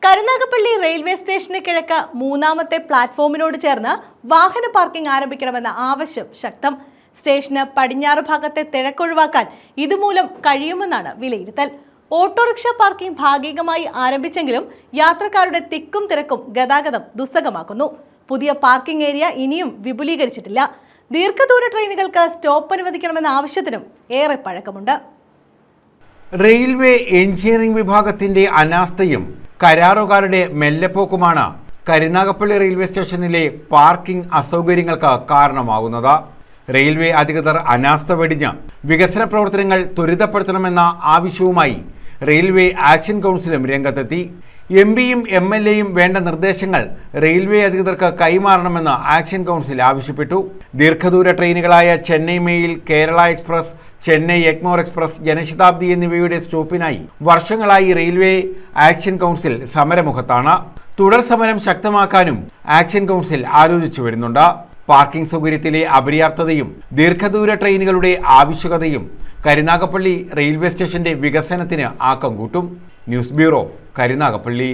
Karunagappally railway സ്റ്റേഷന് കിഴക്ക് മൂന്നാമത്തെ പ്ലാറ്റ്ഫോമിനോട് ചേർന്ന് വാഹന പാർക്കിംഗ് ആരംഭിക്കണമെന്ന ആവശ്യം ശക്തം. സ്റ്റേഷന് പടിഞ്ഞാറ് ഭാഗത്തെ തിരക്കൊഴിവാക്കാൻ ഇതുമൂലം കഴിയുമെന്നാണ് വിലയിരുത്തൽ. ഓട്ടോറിക്ഷ പാർക്കിംഗ് ഭാഗികമായി ആരംഭിച്ചെങ്കിലും യാത്രക്കാരുടെ തിക്കും തിരക്കും ഗതാഗതം ദുസ്സഹമാക്കുന്നു. പുതിയ പാർക്കിംഗ് ഏരിയ ഇനിയും വിപുലീകരിച്ചിട്ടില്ല. ദീർഘദൂര ട്രെയിനുകൾക്ക് സ്റ്റോപ്പ് അനുവദിക്കണമെന്ന ആവശ്യത്തിനും ഏറെ പഴക്കമുണ്ട്. റെയിൽവേ എഞ്ചിനീയറിംഗ് വിഭാഗത്തിന്റെ അനാസ്ഥയും കരാറുകാരുടെ മെല്ലെപ്പോക്കുമാണ് കരുനാഗപ്പള്ളി റെയിൽവേ സ്റ്റേഷനിലെ പാർക്കിംഗ് അസൗകര്യങ്ങൾക്ക് കാരണമാകുന്നത്. റെയിൽവേ അധികൃതർ അനാസ്ഥ വെടിഞ്ഞ് വികസന പ്രവർത്തനങ്ങൾ ത്വരിതപ്പെടുത്തണമെന്ന ആവശ്യവുമായി റെയിൽവേ ആക്ഷൻ കൗൺസിലും രംഗത്തെത്തി. എംപിയും MLAയും വേണ്ട നിർദ്ദേശങ്ങൾ റെയിൽവേ അധികൃതർക്ക് കൈമാറണമെന്ന് ആക്ഷൻ കൗൺസിൽ ആവശ്യപ്പെട്ടു. ദീർഘദൂര ട്രെയിനുകളായ Chennai mail, Kerala express, Chennai Egmore express, Janashatabdi എന്നിവയുടെ സ്റ്റോപ്പിനായി വർഷങ്ങളായി റെയിൽവേ ആക്ഷൻ കൗൺസിൽ സമരമുഖത്താണ്. തുടർ സമരം ശക്തമാക്കാനും ആക്ഷൻ കൗൺസിൽ ആലോചിച്ചു വരുന്നുണ്ട്. പാർക്കിംഗ് സൗകര്യത്തിലെ അപര്യാപ്തതയും ദീർഘദൂര ട്രെയിനുകളുടെ ആവശ്യകതയും കരുനാഗപ്പള്ളി റെയിൽവേ സ്റ്റേഷന്റെ വികസനത്തിന് ആക്കം കൂട്ടും. News bureau, Karunagappally.